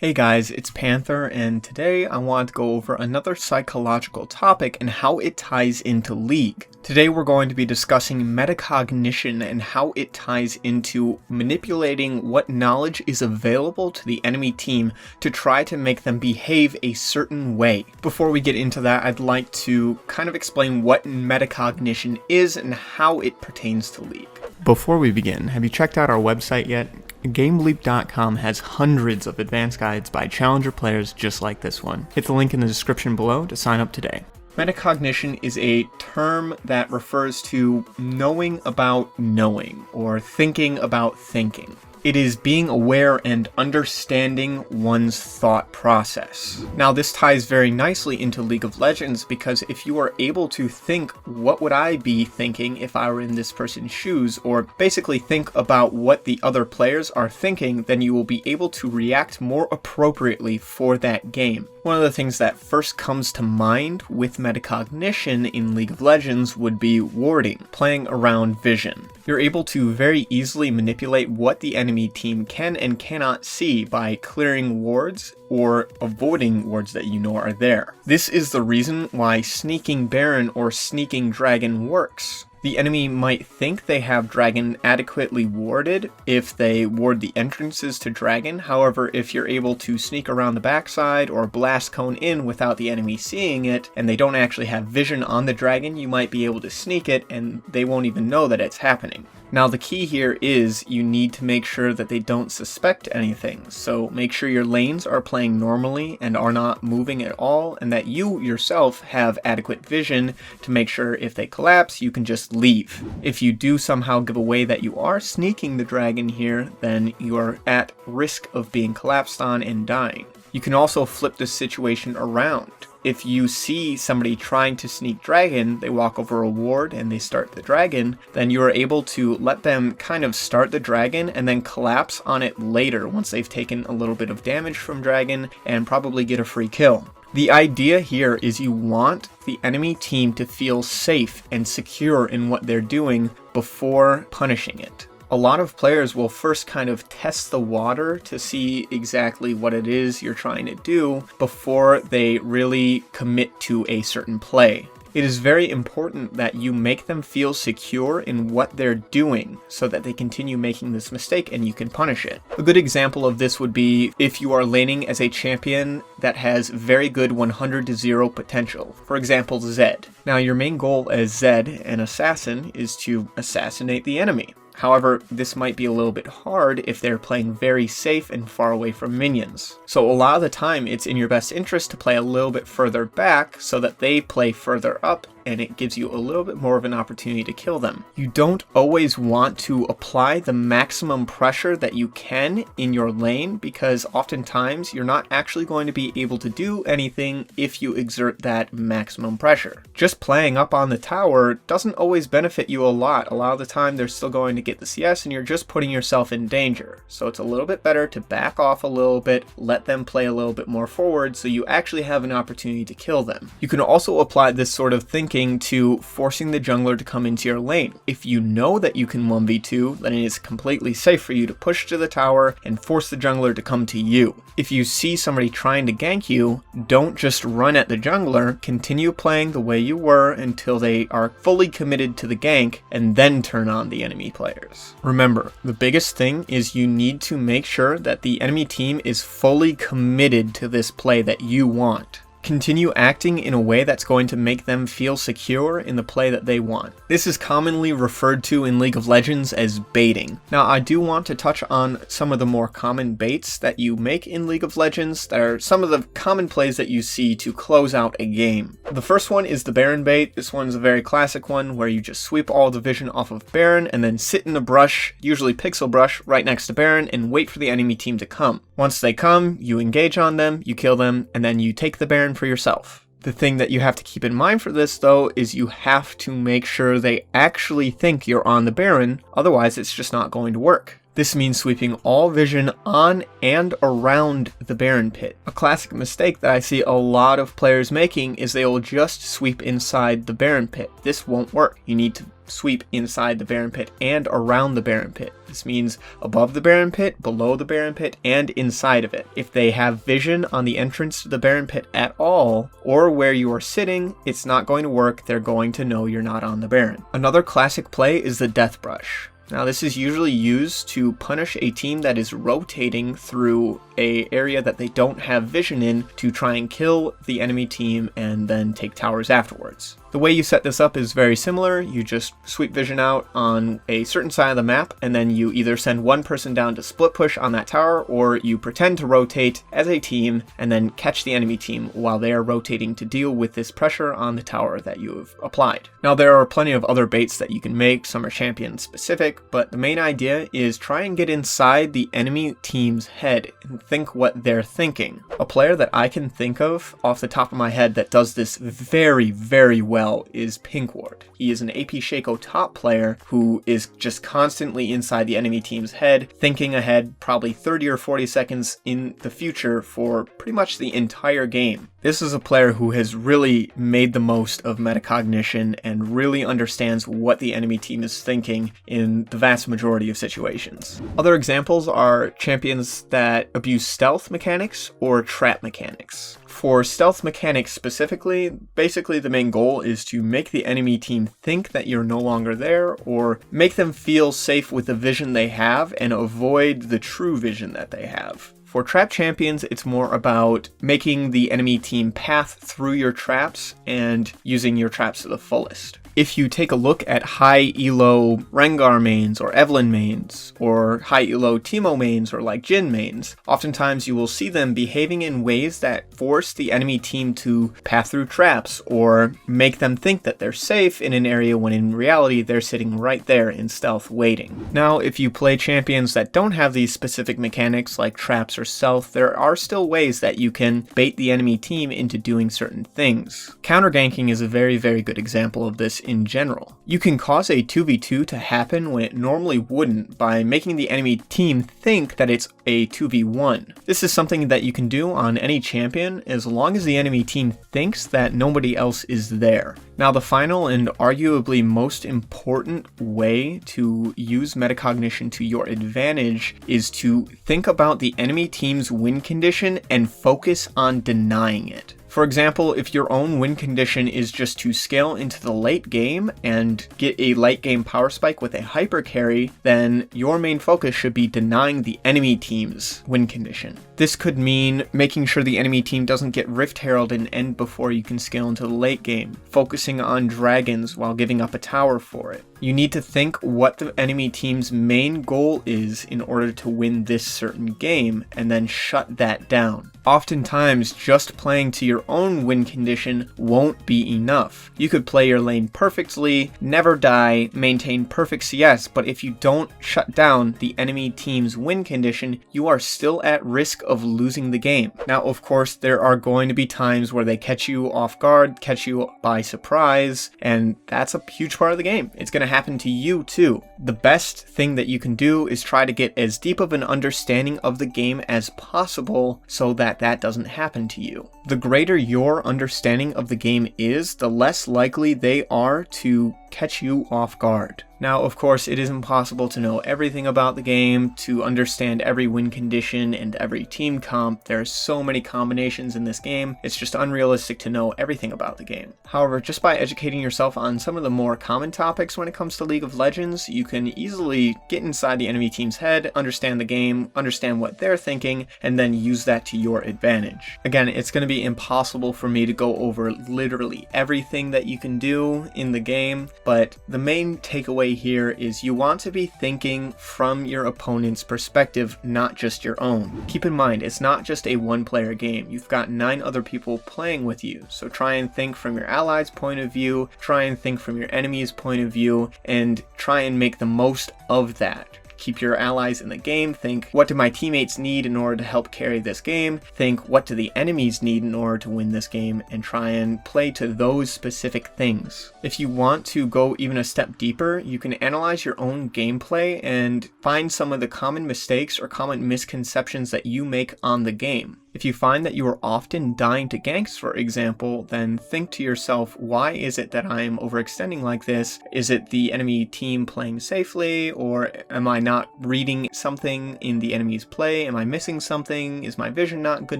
Hey guys, it's Panther, and today I want to go over another psychological topic and how it ties into League. Today we're going to be discussing metacognition and how it ties into manipulating what knowledge is available to the enemy team to try to make them behave a certain way. Before we get into that, I'd like to kind of explain what metacognition is and how it pertains to League. Before we begin, have you checked out our website yet? GameLeap.com has hundreds of advanced guides by challenger players just like this one. Hit the link in the description below to sign up today. Metacognition is a term that refers to knowing about knowing, or thinking about thinking. It is being aware and understanding one's thought process. Now, this ties very nicely into League of Legends because if you are able to think, what would I be thinking if I were in this person's shoes, or basically think about what the other players are thinking, then you will be able to react more appropriately for that game. One of the things that first comes to mind with metacognition in League of Legends would be warding, playing around vision. You're able to very easily manipulate what the enemy team can and cannot see by clearing wards or avoiding wards that you know are there. This is the reason why sneaking Baron or sneaking Dragon works. The enemy might think they have Dragon adequately warded if they ward the entrances to Dragon. However, if you're able to sneak around the backside or blast cone in without the enemy seeing it, and they don't actually have vision on the Dragon, you might be able to sneak it and they won't even know that it's happening. Now the key here is you need to make sure that they don't suspect anything, so make sure your lanes are playing normally and are not moving at all, and that you yourself have adequate vision to make sure if they collapse you can just leave. If you do somehow give away that you are sneaking the Dragon here, then you are at risk of being collapsed on and dying. You can also flip this situation around. If you see somebody trying to sneak Dragon, they walk over a ward and they start the Dragon, then you are able to let them kind of start the Dragon and then collapse on it later once they've taken a little bit of damage from Dragon and probably get a free kill. The idea here is you want the enemy team to feel safe and secure in what they're doing before punishing it. A lot of players will first kind of test the water to see exactly what it is you're trying to do before they really commit to a certain play. It is very important that you make them feel secure in what they're doing so that they continue making this mistake and you can punish it. A good example of this would be if you are laning as a champion that has very good 100-0 potential. For example, Zed. Now your main goal as Zed, an assassin, is to assassinate the enemy. However, this might be a little bit hard if they're playing very safe and far away from minions. So a lot of the time it's in your best interest to play a little bit further back so that they play further up and it gives you a little bit more of an opportunity to kill them. You don't always want to apply the maximum pressure that you can in your lane because oftentimes you're not actually going to be able to do anything if you exert that maximum pressure. Just playing up on the tower doesn't always benefit you a lot. A lot of the time they're still going to get the CS and you're just putting yourself in danger. So it's a little bit better to back off a little bit, let them play a little bit more forward so you actually have an opportunity to kill them. You can also apply this sort of thinking to forcing the jungler to come into your lane. If you know that you can 1v2, then it is completely safe for you to push to the tower and force the jungler to come to you. If you see somebody trying to gank you, don't just run at the jungler, continue playing the way you were until they are fully committed to the gank and then turn on the enemy players. Remember, the biggest thing is you need to make sure that the enemy team is fully committed to this play that you want. Continue acting in a way that's going to make them feel secure in the play that they want. This is commonly referred to in League of Legends as baiting. Now, I do want to touch on some of the more common baits that you make in League of Legends that are some of the common plays that you see to close out a game. The first one is the Baron bait. This one's a very classic one where you just sweep all the vision off of Baron and then sit in a brush, usually pixel brush, right next to Baron and wait for the enemy team to come. Once they come, you engage on them, you kill them, and then you take the Baron for yourself. The thing that you have to keep in mind for this though is you have to make sure they actually think you're on the Baron, otherwise it's just not going to work. This means sweeping all vision on and around the Baron Pit. A classic mistake that I see a lot of players making is they will just sweep inside the Baron Pit. This won't work. You need to sweep inside the Baron Pit and around the Baron Pit. This means above the Baron Pit, below the Baron Pit, and inside of it. If they have vision on the entrance to the Baron Pit at all, or where you are sitting, it's not going to work. They're going to know you're not on the Baron. Another classic play is the Death Brush. Now, this is usually used to punish a team that is rotating through an area that they don't have vision in to try and kill the enemy team and then take towers afterwards. The way you set this up is very similar. You just sweep vision out on a certain side of the map, and then you either send one person down to split push on that tower, or you pretend to rotate as a team and then catch the enemy team while they are rotating to deal with this pressure on the tower that you have applied. Now, there are plenty of other baits that you can make. Some are champion specific, but the main idea is try and get inside the enemy team's head and think what they're thinking. A player that I can think of off the top of my head that does this very, very well is Pinkward. He is an AP Shaco top player who is just constantly inside the enemy team's head, thinking ahead probably 30 or 40 seconds in the future for pretty much the entire game. This is a player who has really made the most of metacognition and really understands what the enemy team is thinking in the vast majority of situations. Other examples are champions that abuse stealth mechanics or trap mechanics. For stealth mechanics specifically, basically the main goal is to make the enemy team think that you're no longer there, or make them feel safe with the vision they have and avoid the true vision that they have. For trap champions, it's more about making the enemy team path through your traps and using your traps to the fullest. If you take a look at high elo Rengar mains or Evelynn mains, or high elo Teemo mains or like Jhin mains, oftentimes you will see them behaving in ways that force the enemy team to pass through traps or make them think that they're safe in an area when in reality they're sitting right there in stealth waiting. Now, if you play champions that don't have these specific mechanics like traps or stealth, there are still ways that you can bait the enemy team into doing certain things. Counter ganking is a very, very good example of this in general. You can cause a 2v2 to happen when it normally wouldn't by making the enemy team think that it's a 2v1. This is something that you can do on any champion as long as the enemy team thinks that nobody else is there. Now, the final and arguably most important way to use metacognition to your advantage is to think about the enemy team's win condition and focus on denying it. For example, if your own win condition is just to scale into the late game and get a late game power spike with a hyper carry, then your main focus should be denying the enemy team's win condition. This could mean making sure the enemy team doesn't get Rift Herald and end before you can scale into the late game, focusing on dragons while giving up a tower for it. You need to think what the enemy team's main goal is in order to win this certain game, and then shut that down. Oftentimes, just playing to your own win condition won't be enough. You could play your lane perfectly, never die, maintain perfect CS, but if you don't shut down the enemy team's win condition, you are still at risk of losing the game. Now, of course, there are going to be times where they catch you off guard, catch you by surprise, and that's a huge part of the game. It's going to happen to you too. The best thing that you can do is try to get as deep of an understanding of the game as possible so that doesn't happen to you. The greater your understanding of the game is, the less likely they are to catch you off guard. Now, of course, it is impossible to know everything about the game, to understand every win condition and every team comp. There are so many combinations in this game, it's just unrealistic to know everything about the game. However, just by educating yourself on some of the more common topics when it comes to League of Legends, you can easily get inside the enemy team's head, understand the game, understand what they're thinking, and then use that to your advantage. Again, it's going to be impossible for me to go over literally everything that you can do in the game, but the main takeaway here is you want to be thinking from your opponent's perspective, not just your own. Keep in mind, it's not just a one-player game. You've got 9 other people playing with you, so try and think from your allies' point of view, try and think from your enemy's point of view, and try and make the most of that. keep your allies in the game. Think, what do my teammates need in order to help carry this game? Think, what do the enemies need in order to win this game? And try and play to those specific things. If you want to go even a step deeper, you can analyze your own gameplay and find some of the common mistakes or common misconceptions that you make on the game. If you find that you are often dying to ganks, for example, then think to yourself, why is it that I am overextending like this? Is it the enemy team playing safely, or am I not reading something in the enemy's play? Am I missing something? Is my vision not good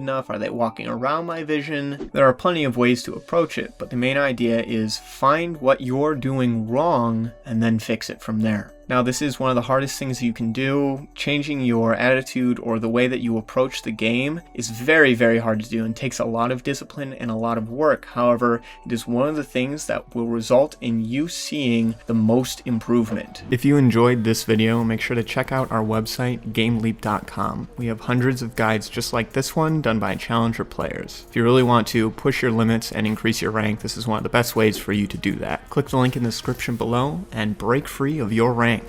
enough? Are they walking around my vision? There are plenty of ways to approach it, but the main idea is find what you're doing wrong and then fix it from there. Now, this is one of the hardest things you can do. Changing your attitude or the way that you approach the game is very, very hard to do and takes a lot of discipline and a lot of work. However, it is one of the things that will result in you seeing the most improvement. If you enjoyed this video, make sure to check out our website, GameLeap.com. We have hundreds of guides just like this one done by challenger players. If you really want to push your limits and increase your rank, this is one of the best ways for you to do that. Click the link in the description below and break free of your rank.